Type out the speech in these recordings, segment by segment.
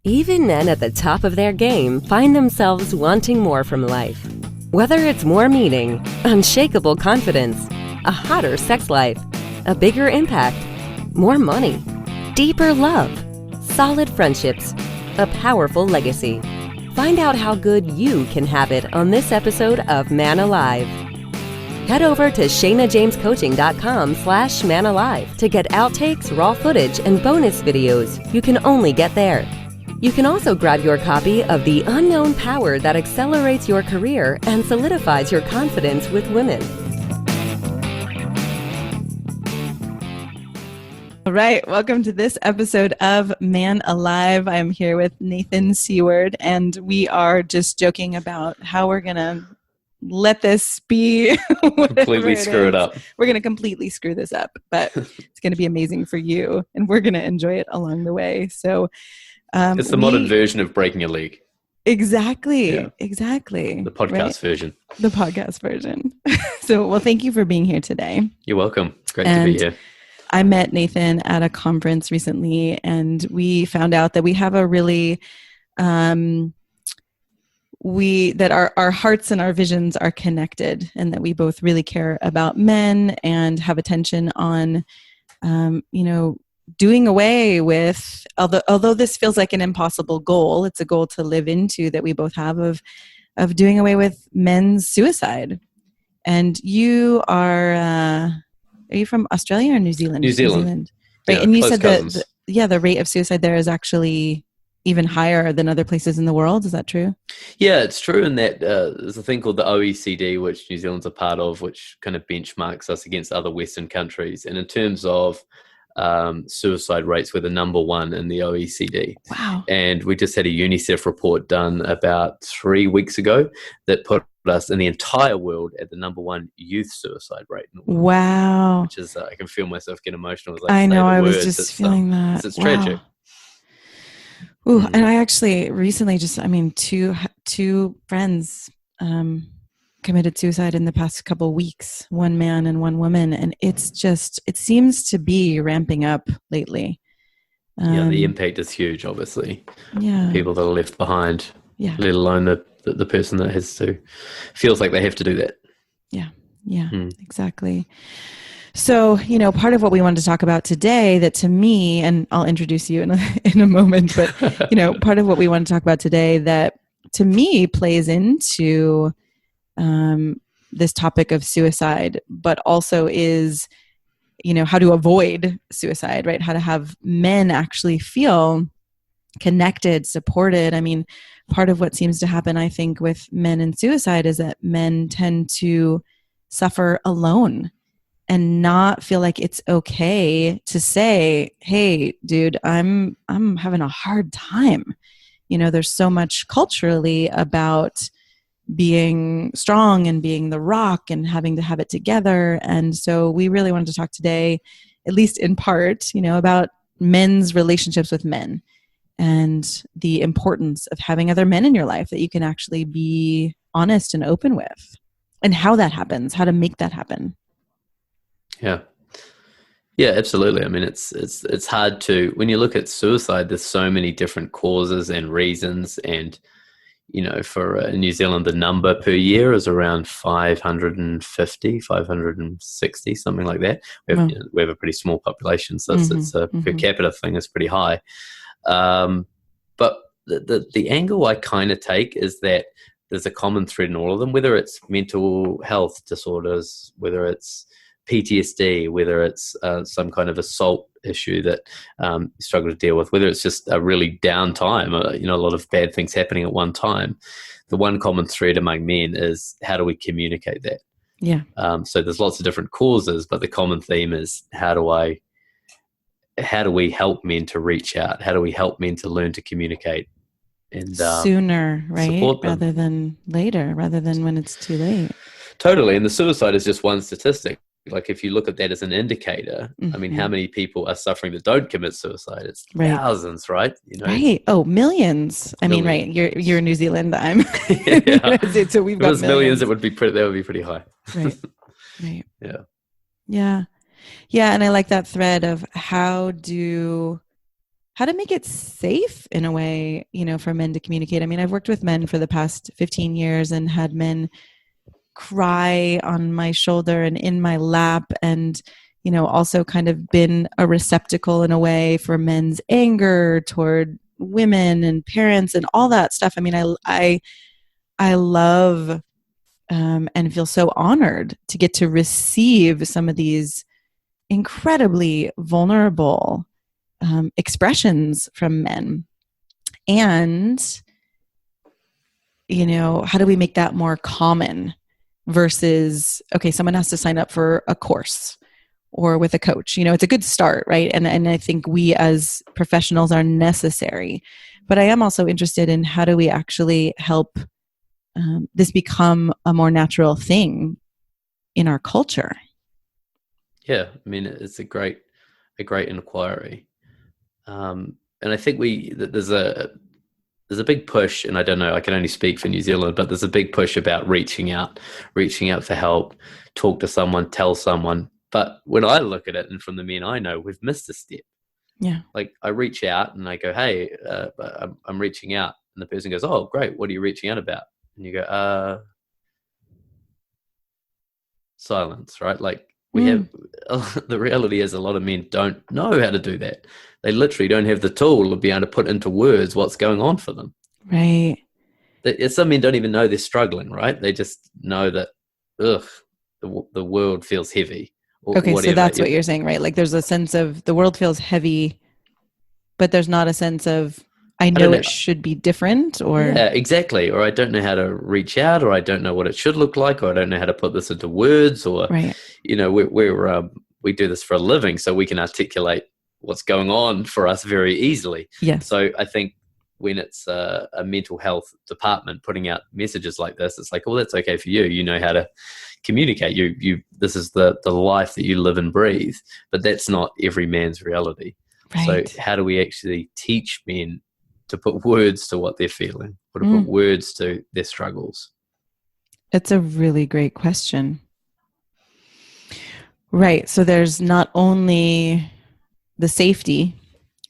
Even men at the top of their game find themselves wanting more from life. Whether it's more meaning, unshakable confidence, a hotter sex life, a bigger impact, more money, deeper love, solid friendships, a powerful legacy. Find out how good you can have it on this episode of Man Alive. Head over to ShaynaJamesCoaching.com/manalive to get outtakes, raw footage, and bonus videos you can only get there. You can also grab your copy of The Unknown Power that accelerates your career and solidifies your confidence with women. All right, welcome to this episode of Man Alive. I'm here with Nathan Seward, and we are just joking about how we're going to let this be completely screw it up. We're going to completely screw this up, but it's going to be amazing for you, and we're going to enjoy it along the way. So it's the modern version of breaking a leg. Exactly. Yeah. Exactly. The podcast version. The podcast version. So, well, thank you for being here today. You're welcome. Great to be here. I met Nathan at a conference recently, and we found out that we have a really, that our hearts and our visions are connected, and that we both really care about men and have attention on, doing away with, although this feels like an impossible goal, it's a goal to live into that we both have of doing away with men's suicide. And you are you from Australia or New Zealand? New Zealand. Right. Yeah, and you said cousins. that the rate of suicide there is actually even higher than other places in the world. Is that true? Yeah, it's true in that there's a thing called the OECD, which New Zealand's a part of, which kind of benchmarks us against other Western countries. And in terms of suicide rates, we're the number one in the OECD. Wow. And we just had a UNICEF report done about 3 weeks ago that put us in the entire world at the number one youth suicide rate in the world. Wow. Which is, I can feel myself get emotional. As I know, I was words. just feeling that. It's tragic. Ooh, and I actually recently two friends committed suicide in the past couple of weeks, one man and one woman. And it seems to be ramping up lately. The impact is huge, obviously. Yeah. People that are left behind, let alone the person that feels like they have to do that. Yeah, exactly. So, part of what we wanted to talk about today that to me, and I'll introduce you in a moment, but, part of what we want to talk about today that to me plays into this topic of suicide, but also is, how to avoid suicide, right? How to have men actually feel connected, supported. I mean, part of what seems to happen, I think, with men and suicide is that men tend to suffer alone and not feel like it's okay to say, hey, dude, I'm having a hard time. There's so much culturally about being strong and being the rock and having to have it together. And so we really wanted to talk today, at least in part, about men's relationships with men and the importance of having other men in your life that you can actually be honest and open with, and how that happens, how to make that happen. Yeah, absolutely. I mean, it's hard to, when you look at suicide, there's so many different causes and reasons. And, for New Zealand, the number per year is around 550, 560, something like that. We have a pretty small population, so it's a per capita thing is pretty high. But the angle I kind of take is that there's a common thread in all of them, whether it's mental health disorders, whether it's PTSD, whether it's some kind of assault issue that you struggle to deal with, whether it's just a really down time, a lot of bad things happening at one time. The one common thread among men is, how do we communicate that? Yeah. So there's lots of different causes, but the common theme is, how do we help men to reach out? How do we help men to learn to communicate? And sooner, right? Rather than later, rather than when it's too late. Totally. And the suicide is just one statistic. Like, if you look at that as an indicator, I mean, how many people are suffering that don't commit suicide? It's thousands, right? Right. Oh, millions. I mean, right. You're in New Zealand. I'm in the United States, so we've got millions. That would be pretty high. Right. Yeah. And I like that thread of how do how to make it safe in a way, for men to communicate. I mean, I've worked with men for the past 15 years and had men cry on my shoulder and in my lap, and also kind of been a receptacle in a way for men's anger toward women and parents and all that stuff. I mean, I love and feel so honored to get to receive some of these incredibly vulnerable expressions from men. And, how do we make that more common versus, okay, someone has to sign up for a course or with a coach? It's a good start, right? And I think we as professionals are necessary. But I am also interested in how do we actually help this become a more natural thing in our culture? Yeah, I mean, it's a great inquiry. And I think there's a big push, and I don't know, I can only speak for New Zealand, but there's a big push about reaching out for help, talk to someone, tell someone. But when I look at it, and from the men I know, we've missed a step. Yeah. Like I reach out and I go, hey, I'm reaching out. And the person goes, oh, great. What are you reaching out about? And you go, silence, right? Like we have, the reality is a lot of men don't know how to do that. They literally don't have the tool to be able to put into words what's going on for them. Right. Some men don't even know they're struggling, right? They just know that, the world feels heavy. Okay, so that's what you're saying, right? Like there's a sense of the world feels heavy, but there's not a sense of, I know it should be different, or... Yeah, exactly. Or I don't know how to reach out, or I don't know what it should look like, or I don't know how to put this into words, or, right. We do this for a living, so we can articulate what's going on for us very easily. Yes. So I think when it's a mental health department putting out messages like this, it's like, well, that's okay for you. You know how to communicate. This is the life that you live and breathe, but that's not every man's reality. Right. So how do we actually teach men to put words to what they're feeling, or to put words to their struggles? It's a really great question. Right. So there's not only the safety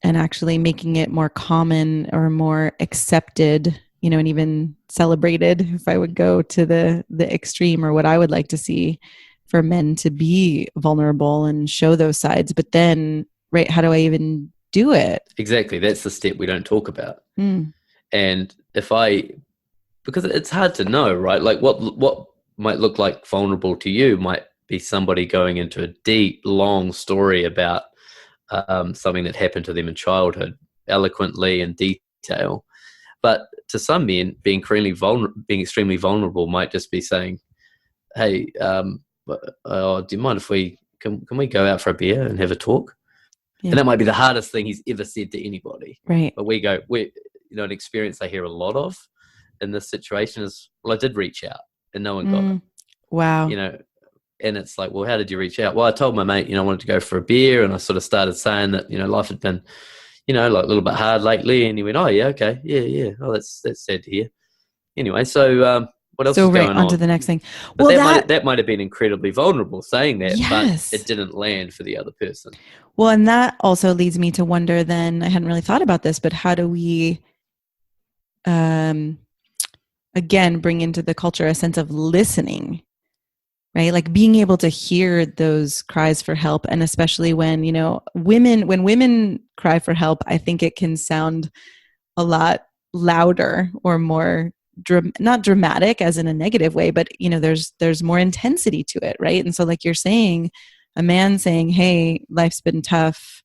and actually making it more common or more accepted, and even celebrated, if I would go to the extreme, or what I would like to see for men to be vulnerable and show those sides. But then, right, how do I even do it? Exactly. That's the step we don't talk about. And because it's hard to know, right? Like what might look like vulnerable to you might be somebody going into a deep, long story about something that happened to them in childhood, eloquently in detail. But to some men, being extremely vulnerable might just be saying, "Hey, do you mind if can we go out for a beer and have a talk?" Yeah. And that might be the hardest thing he's ever said to anybody. Right. But an experience I hear a lot of in this situation is, well, I did reach out and no one got it. Wow. And it's like, well, how did you reach out? Well, I told my mate, I wanted to go for a beer, and I sort of started saying that, life had been, like a little bit hard lately. And he went, oh yeah, okay. Yeah. Oh, that's sad to hear. Anyway, so what else is going on? On to the next thing. But well, that might have been incredibly vulnerable saying that, yes. But it didn't land for the other person. Well, and that also leads me to wonder then, I hadn't really thought about this, but how do we, again, bring into the culture a sense of listening, right? Like being able to hear those cries for help. And especially when, when women cry for help, I think it can sound a lot louder or more not dramatic as in a negative way, but there's more intensity to it, right? And so like you're saying, a man saying, hey, life's been tough,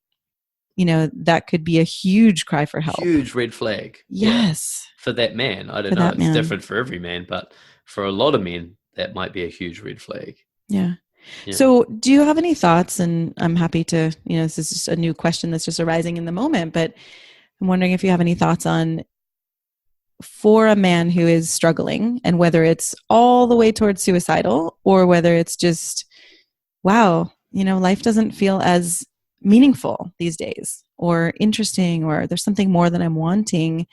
that could be a huge cry for help. Huge red flag. Yes. Yeah. For that man. I don't know. It's different for every man, but for a lot of men, that might be a huge red flag. Yeah. So do you have any thoughts? And I'm happy to, this is just a new question that's just arising in the moment, but I'm wondering if you have any thoughts on, for a man who is struggling, and whether it's all the way towards suicidal or whether it's just, wow, life doesn't feel as meaningful these days or interesting, or there's something more that I'm wanting.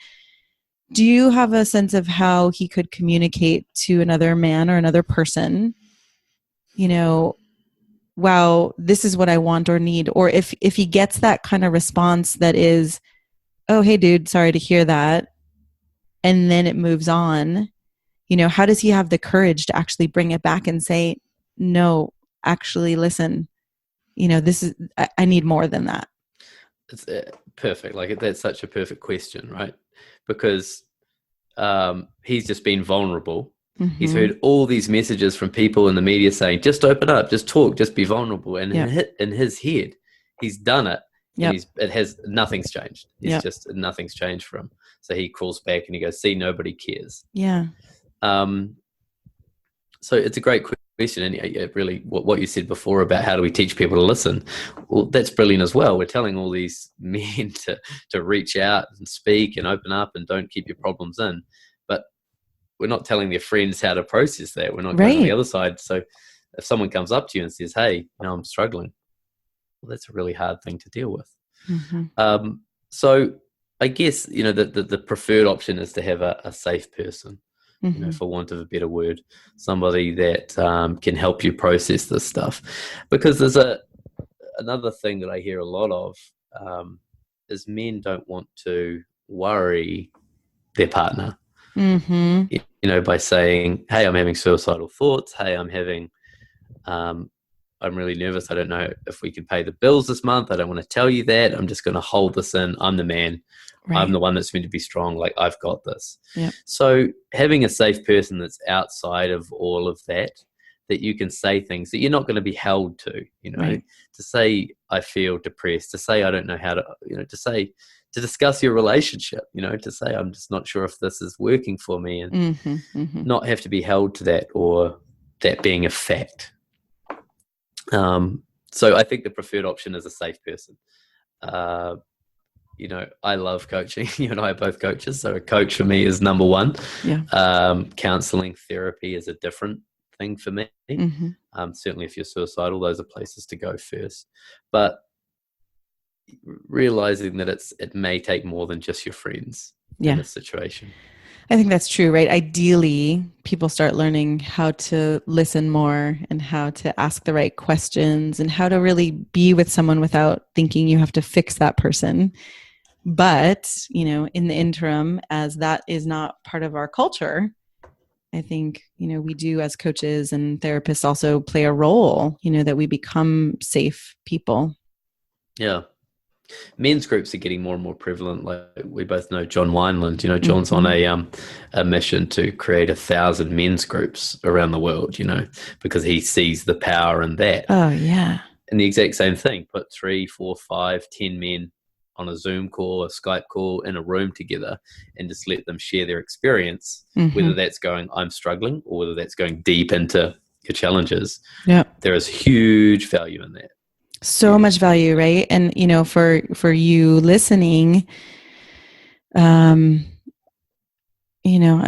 Do you have a sense of how he could communicate to another man or another person, wow, this is what I want or need? Or if he gets that kind of response that is, oh, hey, dude, sorry to hear that, and then it moves on, how does he have the courage to actually bring it back and say, no, actually, listen, this is, I need more than that? It's perfect. Like, that's such a perfect question, right? Because he's just been vulnerable. Mm-hmm. He's heard all these messages from people in the media saying, just open up, just talk, just be vulnerable. And in his head, he's done it. And nothing's changed. It's just nothing's changed for him. So he crawls back and he goes, see, nobody cares. Yeah. So it's a great question. And really what you said before about how do we teach people to listen? Well, that's brilliant as well. We're telling all these men to reach out and speak and open up and don't keep your problems in. But we're not telling their friends how to process that. We're not going on the other side. So if someone comes up to you and says, hey, I'm struggling, well, that's a really hard thing to deal with. Mm-hmm. So I guess, the preferred option is to have a safe person, for want of a better word, somebody that can help you process this stuff. Because there's another thing that I hear a lot of is men don't want to worry their partner. Mm-hmm. By saying, hey, I'm having suicidal thoughts. Hey, I'm really nervous. I don't know if we can pay the bills this month. I don't want to tell you that. I'm just going to hold this in. I'm the man. Right. I'm the one that's meant to be strong. Like, I've got this. Yep. So having a safe person that's outside of all of that you can say things that you're not going to be held to, right. To say, I feel depressed, to say, I don't know how to, to discuss your relationship, to say, I'm just not sure if this is working for me, and not have to be held to that, or that being a fact. So I think the preferred option is a safe person. I love coaching. You and I are both coaches, so a coach for me is number one. Yeah. Counseling, therapy is a different thing for me. Certainly if you're suicidal, those are places to go first. But realizing that it may take more than just your friends in this situation. I think that's true, right? Ideally, people start learning how to listen more, and how to ask the right questions, and how to really be with someone without thinking you have to fix that person. But, in the interim, as that is not part of our culture, I think, we do, as coaches and therapists, also play a role, that we become safe people. Yeah. Men's groups are getting more and more prevalent. Like, we both know John Wineland. John's on a mission to create 1,000 men's groups around the world, because he sees the power in that. Oh, yeah. And the exact same thing, put 3, 4, 5, 10 men on a Zoom call, a Skype call, in a room together, and just let them share their experience, whether that's going, I'm struggling, or whether that's going deep into your challenges. Yeah. There is huge value in that. So much value, right? And, for you listening, I'm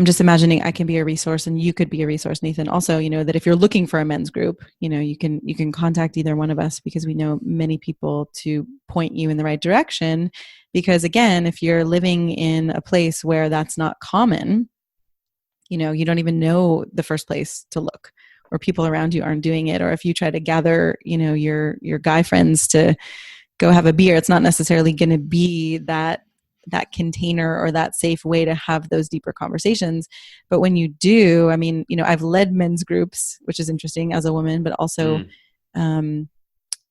just imagining I can be a resource, and you could be a resource, Nathan. Also, that if you're looking for a men's group, you can contact either one of us, because we know many people to point you in the right direction. Because again, if you're living in a place where that's not common, you don't even know the first place to look, or people around you aren't doing it. Or if you try to gather, your guy friends to go have a beer, it's not necessarily going to be that container or that safe way to have those deeper conversations. But when you do, I've led men's groups, which is interesting as a woman, but also,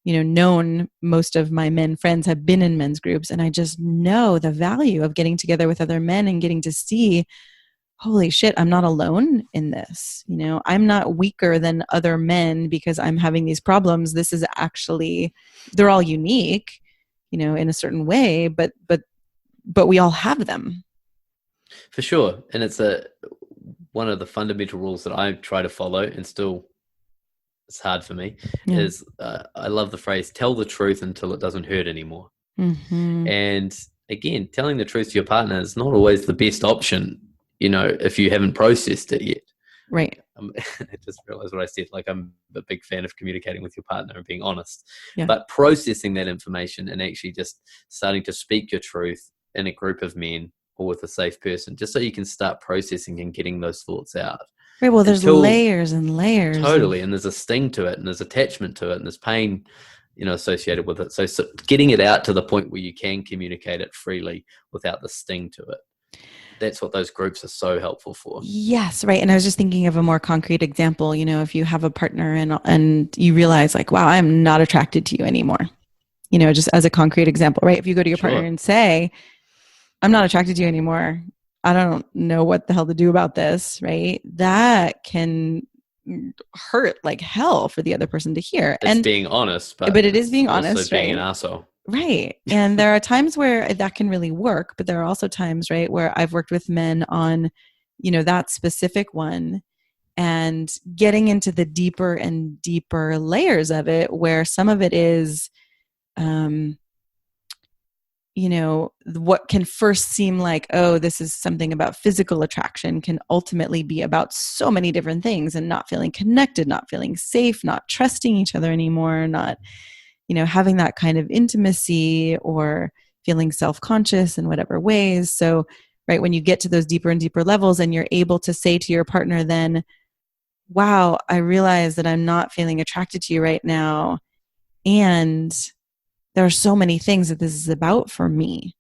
known most of my men friends have been in men's groups. And I just know the value of getting together with other men and getting to see, holy shit, I'm not alone in this. I'm not weaker than other men because I'm having these problems. This is actually, they're all unique, in a certain way, but we all have them. For sure. And it's one of the fundamental rules that I try to follow, and still it's hard for me, is I love the phrase, tell the truth until it doesn't hurt anymore. And again, telling the truth to your partner is not always the best option, if you haven't processed it yet. Right. I just realized what I said. Like, I'm a big fan of communicating with your partner and being honest, but processing that information and actually just starting to speak your truth in a group of men, or with a safe person, just so you can start processing and getting those thoughts out. Right. Well, there's layers and layers. Totally. And there's a sting to it, and there's attachment to it, and there's pain, associated with it. So getting it out to the point where you can communicate it freely without the sting to it. That's what those groups are so helpful for. Yes, right. And I was just thinking of a more concrete example. If you have a partner and you realize like, wow, I'm not attracted to you anymore. Just as a concrete example, right? If you go to your partner and say, I'm not attracted to you anymore, I don't know what the hell to do about this, right? That can hurt like hell for the other person to hear. It's being honest, but it is being honest, also being right? an asshole. Right. And there are times where that can really work, but there are also times, right, where I've worked with men on, that specific one and getting into the deeper and deeper layers of it, where some of it is, what can first seem like, oh, this is something about physical attraction, can ultimately be about so many different things, and not feeling connected, not feeling safe, not trusting each other anymore, not having that kind of intimacy, or feeling self-conscious in whatever ways. So, right, when you get to those deeper and deeper levels and you're able to say to your partner then, wow, I realize that I'm not feeling attracted to you right now. And there are so many things that this is about for me,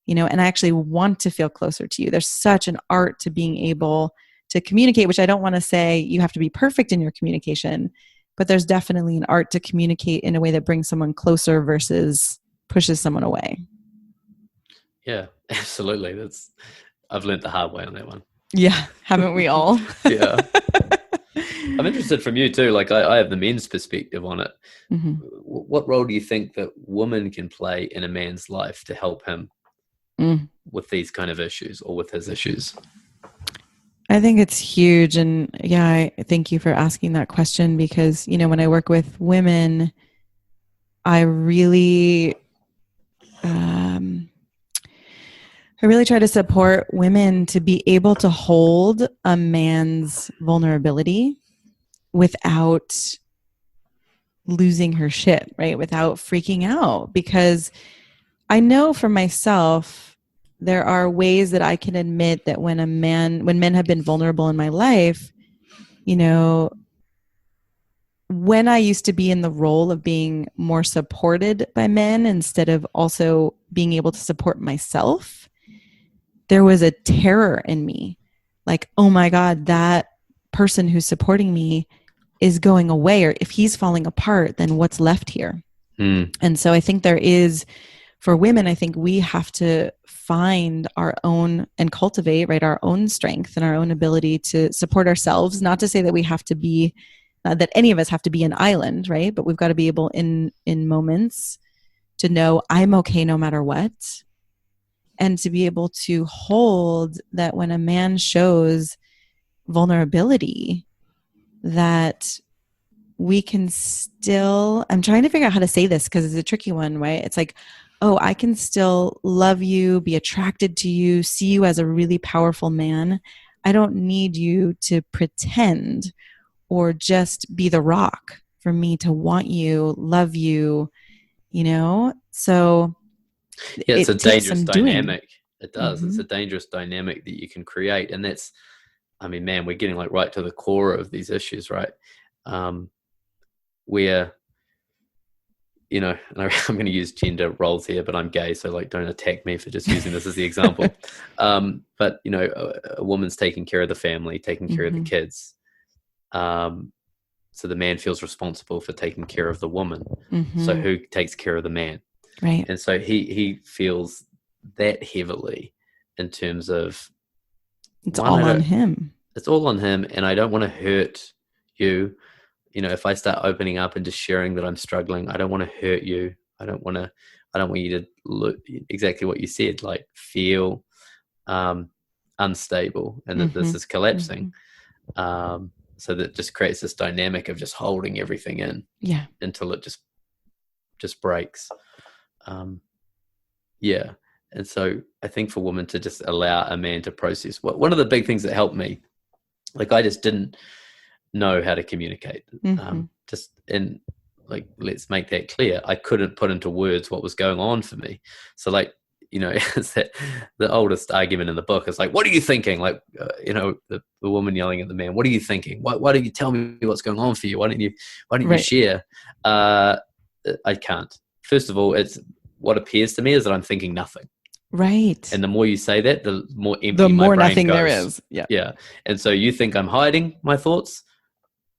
and I actually want to feel closer to you. There's such an art to being able to communicate, which I don't want to say you have to be perfect in your communication, but there's definitely an art to communicate in a way that brings someone closer versus pushes someone away. Yeah, absolutely. I've learned the hard way on that one. Yeah, haven't we all? Yeah. I'm interested from you too. Like I have the men's perspective on it. Mm-hmm. What role do you think that women can play in a man's life to help him with these kind of issues, or with his issues? I think it's huge. And yeah, I thank you for asking that question, because, when I work with women, I really try to support women to be able to hold a man's vulnerability without losing her shit, right? Without freaking out. Because I know for myself, there are ways that I can admit that when men have been vulnerable in my life, when I used to be in the role of being more supported by men instead of also being able to support myself, there was a terror in me. Like, oh my God, that person who's supporting me is going away, or if he's falling apart, then what's left here? And so I think there is, for women, I think we have to find our own and cultivate, right, our own strength and our own ability to support ourselves. Not to say that we have to be, that any of us have to be an island, right? But we've got to be able in moments to know I'm okay no matter what. And to be able to hold that when a man shows vulnerability, that we can still, I'm trying to figure out how to say this because it's a tricky one, right? It's like, oh, I can still love you, be attracted to you, see you as a really powerful man. I don't need you to pretend or just be the rock for me to want you, love you, So yeah, it's a dangerous dynamic. It does. Mm-hmm. It's a dangerous dynamic that you can create. And that's, I mean, man, we're getting like right to the core of these issues, right? Where, and I'm going to use gender roles here, but I'm gay, so like don't attack me for just using this as the example. But a woman's taking care of the family, taking care of the kids. So the man feels responsible for taking care of the woman. So who takes care of the man? Right. And so he feels that heavily in terms of it's all on him. It's all on him, and I don't want to hurt you. If I start opening up and just sharing that I'm struggling, I don't want to hurt you. I don't want you to look exactly what you said, like feel unstable and that this is collapsing. So that just creates this dynamic of just holding everything in until it just breaks. And so I think for women to just allow a man to process, one of the big things that helped me, like I just didn't know how to communicate. Let's make that clear. I couldn't put into words what was going on for me. So like, it's that the oldest argument in the book is like, what are you thinking? Like, the woman yelling at the man, what are you thinking? Why don't you tell me what's going on for you? Why don't you share? I can't. First of all, it's what appears to me is that I'm thinking nothing. Right. And the more you say that, the more empty The my more brain nothing goes. there is. Yeah. Yeah. And so you think I'm hiding my thoughts.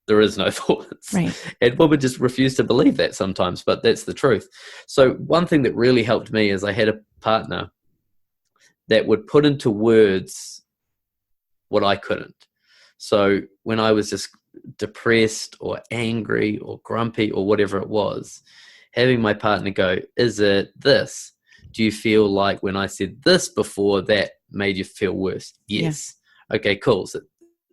There is no thoughts. Right. And women just refuse to believe that sometimes, but that's the truth. So one thing that really helped me is I had a partner that would put into words what I couldn't. So when I was just depressed or angry or grumpy or whatever it was, having my partner go, is it this? Do you feel like when I said this before, that made you feel worse? Yes. Yeah. Okay, cool. So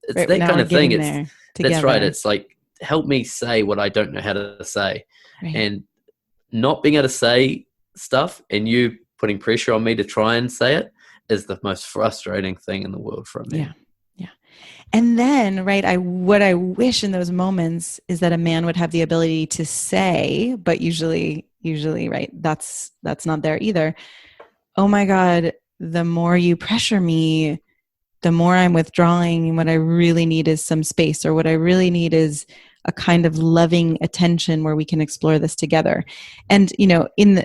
it's right, that kind of thing. That's right. It's like, help me say what I don't know how to say. Right. And not being able to say stuff and you putting pressure on me to try and say it is the most frustrating thing in the world for me. Yeah. Yeah. And then, right, what I wish in those moments is that a man would have the ability to say, but usually, right, that's not there either. Oh my God, the more you pressure me, the more I'm withdrawing. What I really need is some space, or what I really need is a kind of loving attention where we can explore this together. And,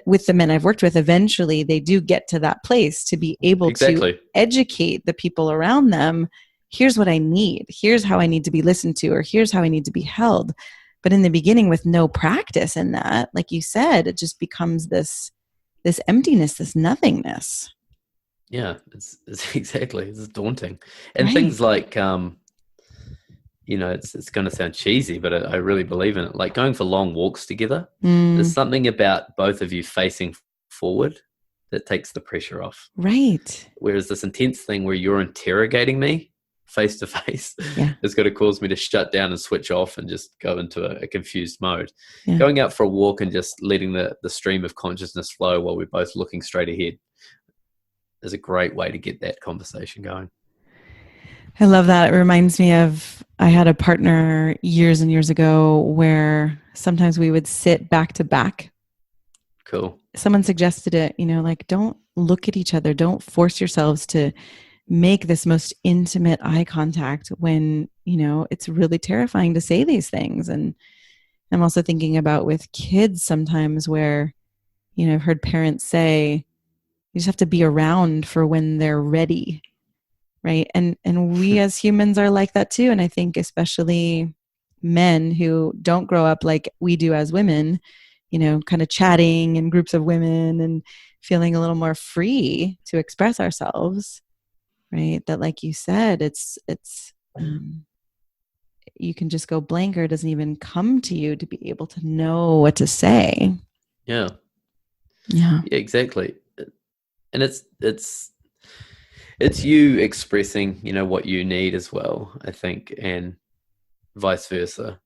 with the men I've worked with, eventually they do get to that place to be able to educate the people around them. Here's what I need. Here's how I need to be listened to, or here's how I need to be held. But in the beginning, with no practice in that, like you said, it just becomes this emptiness, this nothingness. Yeah, it's exactly. It's daunting. And things like, it's going to sound cheesy, but I really believe in it. Like going for long walks together. There's something about both of you facing forward that takes the pressure off. Right. Whereas this intense thing where you're interrogating me face to face is going to cause me to shut down and switch off and just go into a confused mode. Yeah. Going out for a walk and just letting the stream of consciousness flow while we're both looking straight ahead is a great way to get that conversation going. I love that. It reminds me of, I had a partner years and years ago where sometimes we would sit back to back. Cool. Someone suggested it, like, don't look at each other. Don't force yourselves to make this most intimate eye contact when, it's really terrifying to say these things. And I'm also thinking about with kids sometimes where, I've heard parents say, you just have to be around for when they're ready. Right. And we as humans are like that too. And I think especially men who don't grow up like we do as women, kind of chatting in groups of women and feeling a little more free to express ourselves. Right. That, like you said, it's you can just go blank, or it doesn't even come to you to be able to know what to say. Yeah. Yeah. Yeah, exactly. And it's you expressing, what you need as well, I think, and vice versa.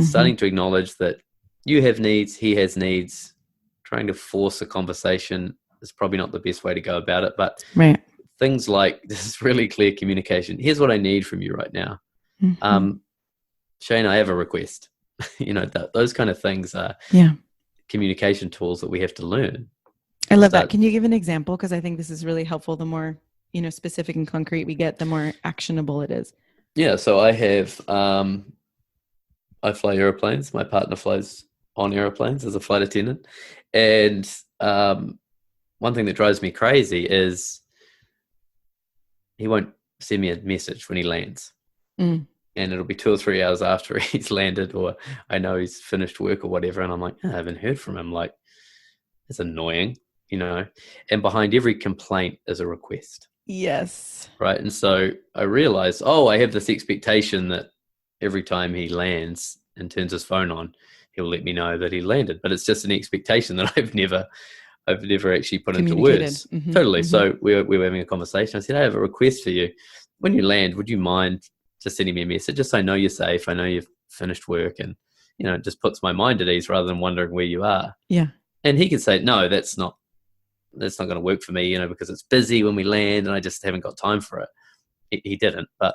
Starting to acknowledge that you have needs, he has needs. Trying to force a conversation is probably not the best way to go about it. But things like, this is really clear communication. Here's what I need from you right now. Shane, I have a request. Those kind of things are communication tools that we have to learn. I love that. Can you give an example? Because I think this is really helpful. The more, specific and concrete we get, the more actionable it is. Yeah. So I have, I fly airplanes. My partner flies on airplanes as a flight attendant. And one thing that drives me crazy is he won't send me a message when he lands. And it'll be 2 or 3 hours after he's landed, or I know he's finished work or whatever. And I'm like, I haven't heard from him. Like, it's annoying. And behind every complaint is a request. Yes. Right. And so I realized, I have this expectation that every time he lands and turns his phone on, he'll let me know that he landed. But it's just an expectation that I've never actually put into words. Totally. So we were having a conversation. I said, I have a request for you. When you land, would you mind just sending me a message? Just so I know you're safe. I know you've finished work, and, it just puts my mind at ease rather than wondering where you are. Yeah. And he could say, no, that's not going to work for me, because it's busy when we land and I just haven't got time for it. He didn't, but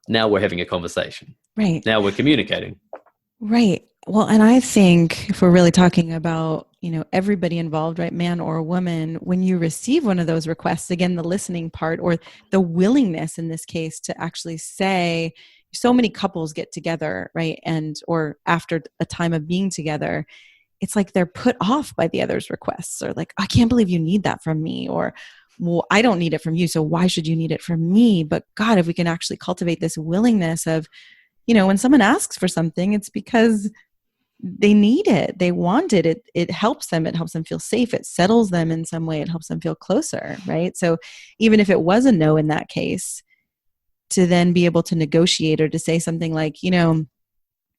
now we're having a conversation. Right. Now we're communicating. Right. Well, and I think if we're really talking about, everybody involved, right, man or woman, when you receive one of those requests, again, the listening part, or the willingness in this case to actually say, so many couples get together, right? Or after a time of being together, it's like they're put off by the other's requests, or like, I can't believe you need that from me, or, well, I don't need it from you, so why should you need it from me? But God, if we can actually cultivate this willingness of, when someone asks for something, it's because they need it, they want it, it helps them, feel safe, it settles them in some way, it helps them feel closer, right? So even if it was a no in that case, to then be able to negotiate or to say something like, it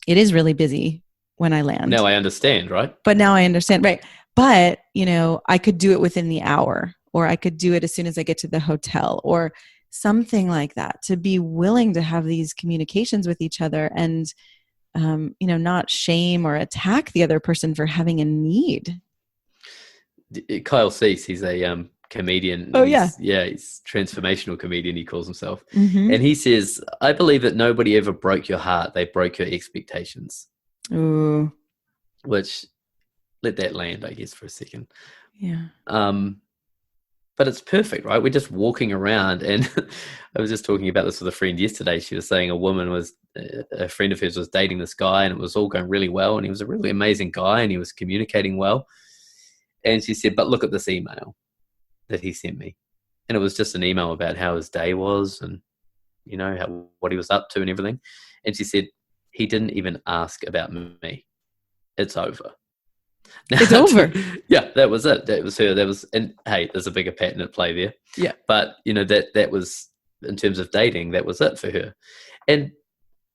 is really busy when I land. Now I understand, right? But now I understand, right? But, I could do it within the hour, or I could do it as soon as I get to the hotel, or something like that, to be willing to have these communications with each other and, not shame or attack the other person for having a need. Kyle Cease, he's a comedian. Oh, yeah. He's transformational comedian, he calls himself. Mm-hmm. And he says, I believe that nobody ever broke your heart. They broke your expectations. Ooh. Which, let that land, I guess, for a second. Yeah. But it's perfect, right? We're just walking around, and I was just talking about this with a friend yesterday. She was saying a friend of hers was dating this guy, and it was all going really well, and he was a really amazing guy, and he was communicating well. And she said, but look at this email that he sent me. And it was just an email about how his day was and, what he was up to and everything. And she said, he didn't even ask about me. It's over. It's over. Yeah, that was it. That was her. And hey, there's a bigger pattern at play there. Yeah. But, that was, in terms of dating, that was it for her. And,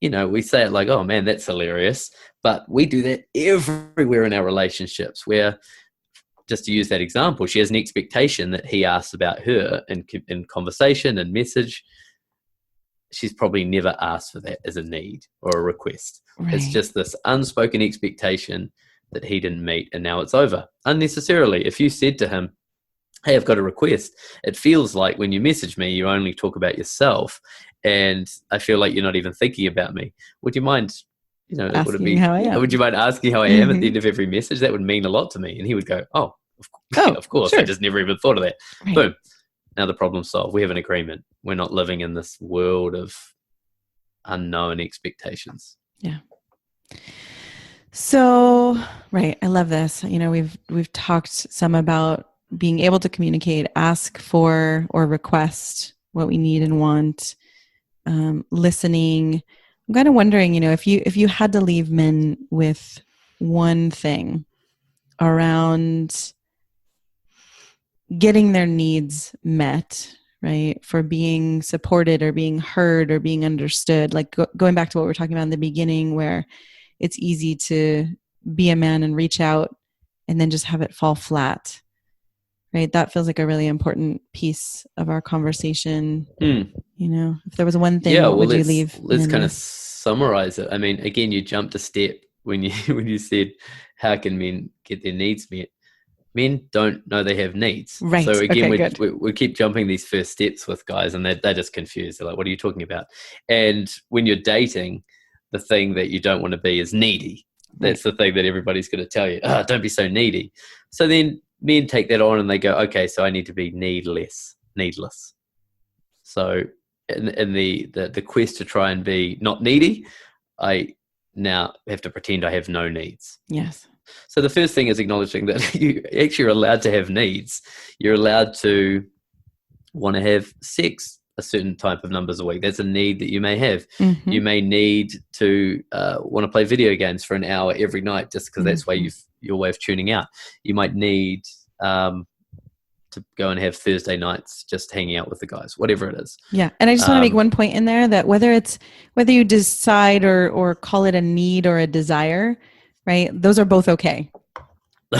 we say it like, oh man, that's hilarious. But we do that everywhere in our relationships, where, just to use that example, she has an expectation that he asks about her in conversation and message. She's probably never asked for that as a need or a request. Right. It's just this unspoken expectation that he didn't meet, and now it's over unnecessarily. If you said to him, hey, I've got a request, it feels like when you message me, you only talk about yourself, and I feel like you're not even thinking about me. Would you mind, would you mind asking how I am at the end of every message? That would mean a lot to me. And he would go, of course, sure. I just never even thought of that. Right. Boom. Now the problem's solved. We have an agreement. We're not living in this world of unknown expectations. Yeah. So, right. I love this. We've talked some about being able to communicate, ask for or request what we need and want, listening. I'm kind of wondering, if you had to leave men with one thing around getting their needs met, right? For being supported or being heard or being understood, like going back to what we were talking about in the beginning, where it's easy to be a man and reach out and then just have it fall flat, right? That feels like a really important piece of our conversation. If there was one thing, what would you leave? Let's kind of summarize it. I mean, again, you jumped a step when you said, how can men get their needs met? Men don't know they have needs. Right. So again, Okay, we keep jumping these first steps with guys, and they're just confused. They're like, what are you talking about? And when you're dating, the thing that you don't want to be is needy. That's the thing that everybody's going to tell you. Don't be so needy. So then men take that on and they go, okay, so I need to be needless. So in the quest to try and be not needy, I now have to pretend I have no needs. Yes. So the first thing is acknowledging that you actually are allowed to have needs. You're allowed to want to have sex a certain type of numbers a week. That's a need that you may have. Mm-hmm. You may need to want to play video games for an hour every night just because that's your way of tuning out. You might need to go and have Thursday nights just hanging out with the guys, whatever it is. Yeah. And I just want to make one point in there that whether you decide or call it a need or a desire, right? Those are both okay.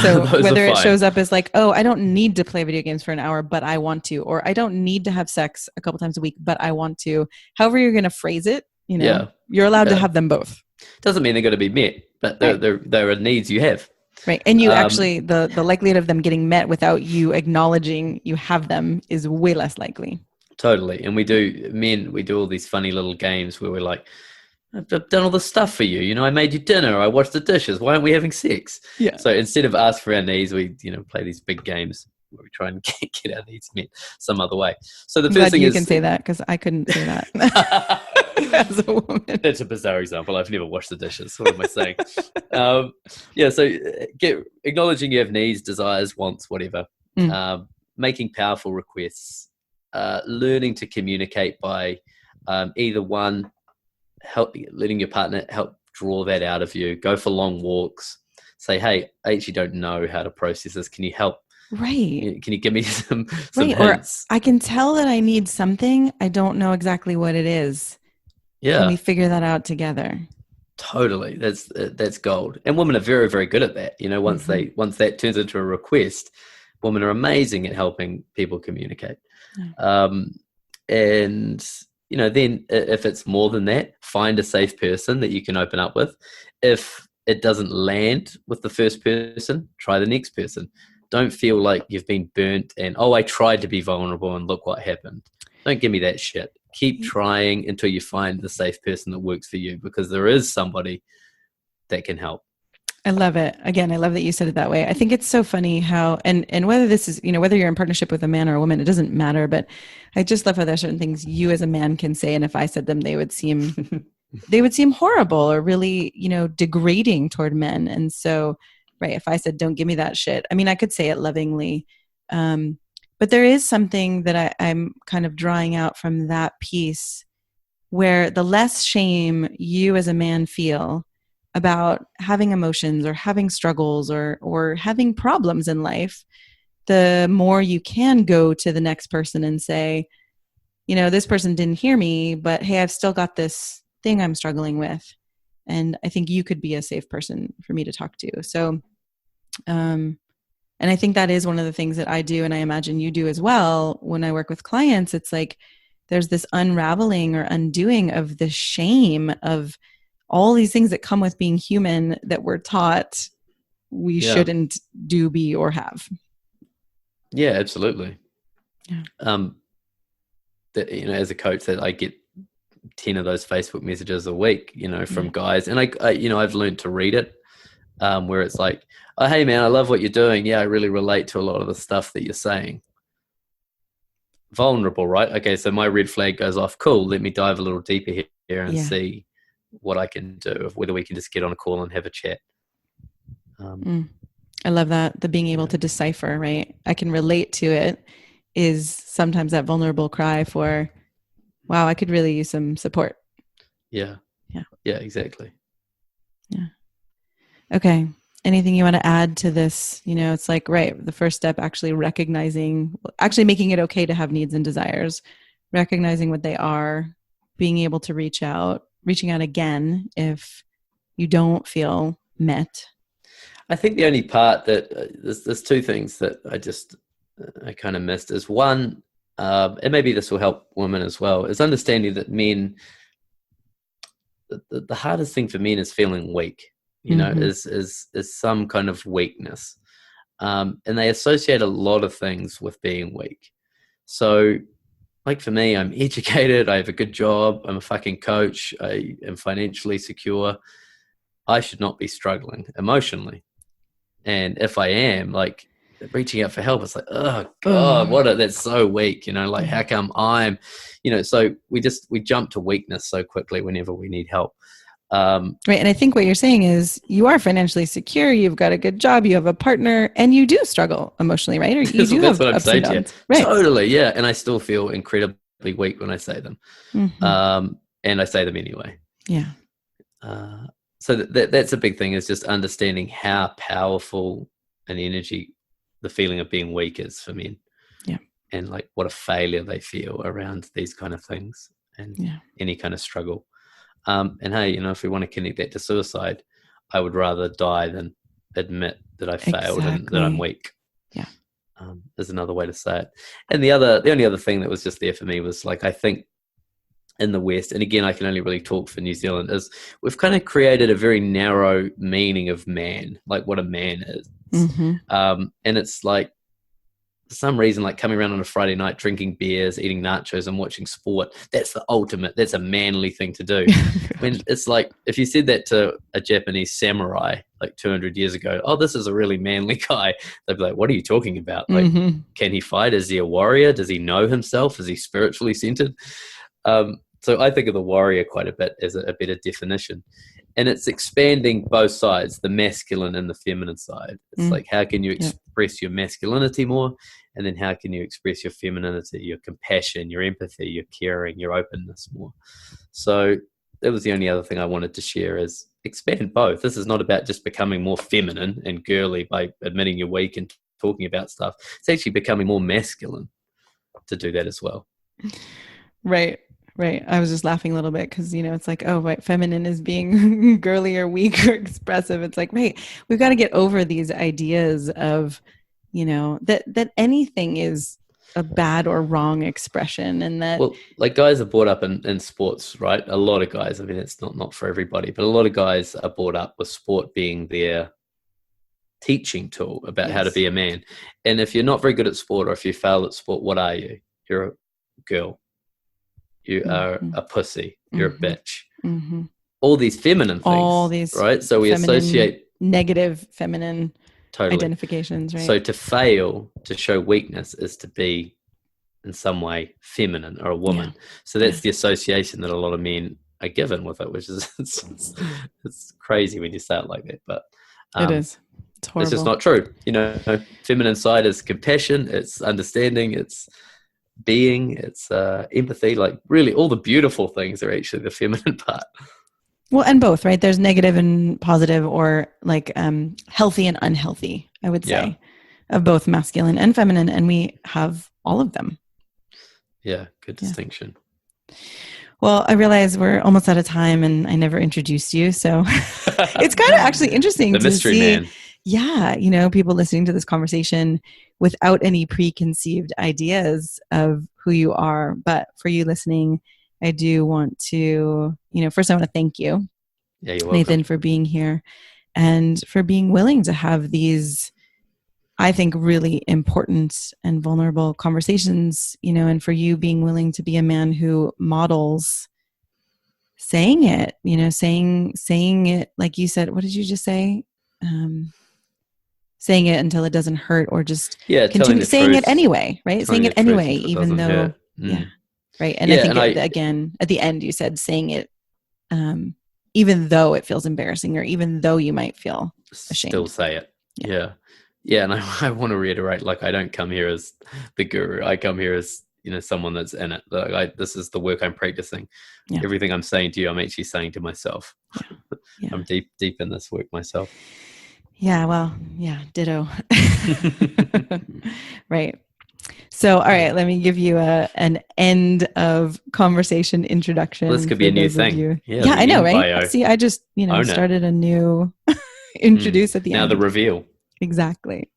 So whether it shows up as like, oh, I don't need to play video games for an hour, but I want to, or I don't need to have sex a couple times a week, but I want to. However you're going to phrase it, you're allowed to have them both. Doesn't mean they're going to be met, but there are needs you have. Right. And you actually, the likelihood of them getting met without you acknowledging you have them is way less likely. Totally. And we do all these funny little games where we're like, I've done all this stuff for you. I made you dinner. I washed the dishes. Why aren't we having sex? Yeah. So instead of ask for our needs, we, play these big games where we try and get our needs met some other way. So the first thing you is... can say that because I couldn't say that. as a woman. That's a bizarre example. I've never washed the dishes. What am I saying? So acknowledging you have needs, desires, wants, whatever. Making powerful requests. Learning to communicate by either one, letting your partner help draw that out of you. Go for long walks. Say, hey, I actually don't know how to process this. Can you help? Right. Can you give me some hints? Or I can tell that I need something. I don't know exactly what it is. Yeah. Can we figure that out together? Totally. That's gold. And women are very, very good at that. Once that turns into a request, women are amazing at helping people communicate. And then if it's more than that, find a safe person that you can open up with. If it doesn't land with the first person, try the next person. Don't feel like you've been burnt and, I tried to be vulnerable and look what happened. Don't give me that shit. Keep trying until you find the safe person that works for you, because there is somebody that can help. I love it. Again, I love that you said it that way. I think it's so funny how, and whether this is, whether you're in partnership with a man or a woman, it doesn't matter, but I just love how there are certain things you as a man can say. And if I said them, they would seem horrible or really, degrading toward men. And so, right, if I said, don't give me that shit, I mean, I could say it lovingly. But there is something that I'm kind of drawing out from that piece, where the less shame you as a man feel about having emotions or having struggles or having problems in life, the more you can go to the next person and say, this person didn't hear me, but hey, I've still got this thing I'm struggling with. And I think you could be a safe person for me to talk to. So, and I think that is one of the things that I do, and I imagine you do as well. When I work with clients, it's like there's this unraveling or undoing of the shame of all these things that come with being human that we're taught we shouldn't do, be, or have. Yeah, absolutely. Yeah. As a coach, that I get 10 of those Facebook messages a week, from guys, and I've learned to read it, where it's like, oh, hey man, I love what you're doing. Yeah, I really relate to a lot of the stuff that you're saying. Vulnerable, right? Okay, so my red flag goes off. Cool. Let me dive a little deeper here and see what I can do, whether we can just get on a call and have a chat. I love that. The being able to decipher, right? I can relate to it is sometimes that vulnerable cry for, wow, I could really use some support. Yeah. Yeah, exactly. Yeah. Okay. Anything you want to add to this? It's like, right, the first step, actually making it okay to have needs and desires, recognizing what they are, being able to reaching out again if you don't feel met. I think the only part that there's two things that I kind of missed is one, and maybe this will help women as well, is understanding that men, the hardest thing for men is feeling weak, is some kind of weakness. And they associate a lot of things with being weak. So like for me, I'm educated, I have a good job, I'm a fucking coach, I am financially secure. I should not be struggling emotionally. And if I am, like, reaching out for help, it's like, oh God, that's so weak, how come I'm, so we jump to weakness so quickly whenever we need help. Right. And I think what you're saying is you are financially secure, you've got a good job, you have a partner, and you do struggle emotionally, right? Or you do that's have what I'm ups saying and to downs. you. Right. Totally. Yeah. And I still feel incredibly weak when I say them. And I say them anyway. Yeah. So that's a big thing, is just understanding how powerful an energy the feeling of being weak is for men. Yeah. And like what a failure they feel around these kind of things and any kind of struggle. And hey, if we want to connect that to suicide, I would rather die than admit that I failed and that I'm weak. Yeah. Is another way to say it. And the only other thing that was just there for me was like, I think in the West, and again, I can only really talk for New Zealand, is we've kind of created a very narrow meaning of man, like what a man is. And it's like, for some reason, like coming around on a Friday night, drinking beers, eating nachos and watching sport, that's the ultimate, that's a manly thing to do. When it's like, if you said that to a Japanese samurai like 200 years ago, oh, this is a really manly guy, they'd be like, what are you talking about? Like, can he fight? Is he a warrior? Does he know himself? Is he spiritually centered? So I think of the warrior quite a bit as a better definition. And it's expanding both sides, the masculine and the feminine side. It's like, how can you express your masculinity more? And then how can you express your femininity, your compassion, your empathy, your caring, your openness more? So that was the only other thing I wanted to share, is expand both. This is not about just becoming more feminine and girly by admitting you're weak and talking about stuff. It's actually becoming more masculine to do that as well. Right. I was just laughing a little bit because, it's like, oh, right, feminine is being girly or weak or expressive. It's like, wait, we've got to get over these ideas of, that anything is a bad or wrong expression, and that, well, like, guys are brought up in sports, right? A lot of guys, I mean, it's not for everybody, but a lot of guys are brought up with sport being their teaching tool about how to be a man. And if you're not very good at sport, or if you fail at sport, what are you? You're a girl. You are a pussy. You're a bitch. All these feminine things, right? So we associate negative feminine identifications, right? So to fail, to show weakness, is to be in some way feminine or a woman. So that's the association that a lot of men are given with it, which is it's crazy when you say it like that. But it is. It's horrible. It's just not true. Feminine side is compassion, it's understanding, it's being, it's empathy. Like, really, all the beautiful things are actually the feminine part. Well, and both, right? There's negative and positive, or like healthy and unhealthy, I would say, of both masculine and feminine, and we have all of them. Yeah, good distinction. Well, I realize we're almost out of time, and I never introduced you, so it's kind of actually interesting the to mystery see. Man. Yeah, people listening to this conversation without any preconceived ideas of who you are. But for you listening, I do want to, first I want to thank you, you're welcome, Nathan, for being here and for being willing to have these, I think, really important and vulnerable conversations, and for you being willing to be a man who models saying it, saying it, like you said. What did you just say? Saying it until it doesn't hurt, or just continue saying it anyway, right? Saying it anyway, even though, right. And I think again, at the end, you said saying it, even though it feels embarrassing, or even though you might feel ashamed. Still say it. Yeah. And I want to reiterate, like, I don't come here as the guru. I come here as, someone that's in it. Like, this is the work I'm practicing. Everything I'm saying to you, I'm actually saying to myself. I'm deep in this work myself. Yeah, well, ditto. Right. So, all right, let me give you an end of conversation introduction. Well, this could be a new thing. Yeah, I know, right? Bio. See, I just, started a new introduce at the end. Now the reveal. Exactly.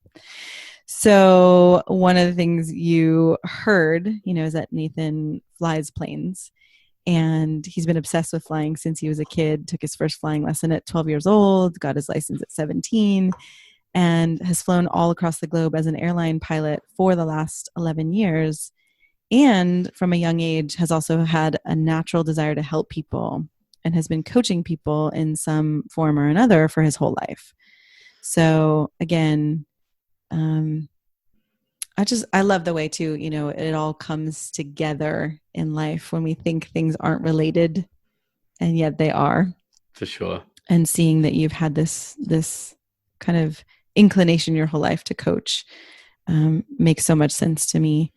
So one of the things you heard, is that Nathan flies planes. And he's been obsessed with flying since he was a kid, took his first flying lesson at 12 years old, got his license at 17, and has flown all across the globe as an airline pilot for the last 11 years. And from a young age has also had a natural desire to help people, and has been coaching people in some form or another for his whole life. So again, I love the way too, it all comes together in life when we think things aren't related, and yet they are. For sure. And seeing that you've had this kind of inclination your whole life to coach makes so much sense to me,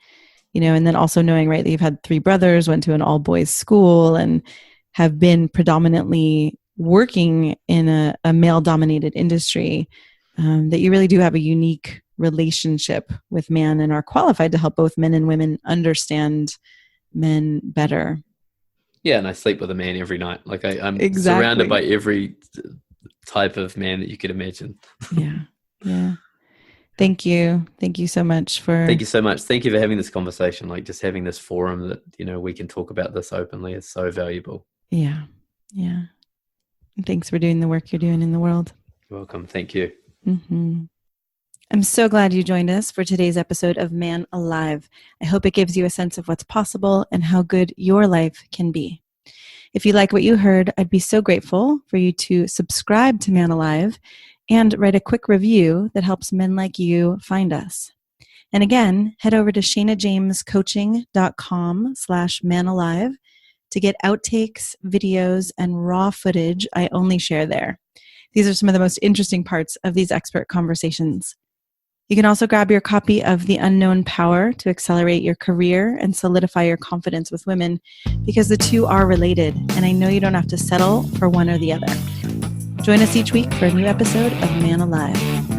and then also knowing, right, that you've had 3 brothers, went to an all boys school, and have been predominantly working in a male dominated industry, that you really do have a unique relationship with man and are qualified to help both men and women understand men better. Yeah, and I sleep with a man every night. Like, I'm surrounded by every type of man that you could imagine. Yeah. Thank you so much Thank you so much. Thank you for having this conversation. Like, just having this forum that, we can talk about this openly is so valuable. Yeah. And thanks for doing the work you're doing in the world. You're welcome. Thank you. Mm-hmm. I'm so glad you joined us for today's episode of Man Alive. I hope it gives you a sense of what's possible and how good your life can be. If you like what you heard, I'd be so grateful for you to subscribe to Man Alive and write a quick review that helps men like you find us. And again, head over to ShaynaJamesCoaching.com/manalive To get outtakes, videos, and raw footage I only share there. These are some of the most interesting parts of these expert conversations. You can also grab your copy of The Unknown Power to accelerate your career and solidify your confidence with women, because the two are related, and I know you don't have to settle for one or the other. Join us each week for a new episode of Man Alive.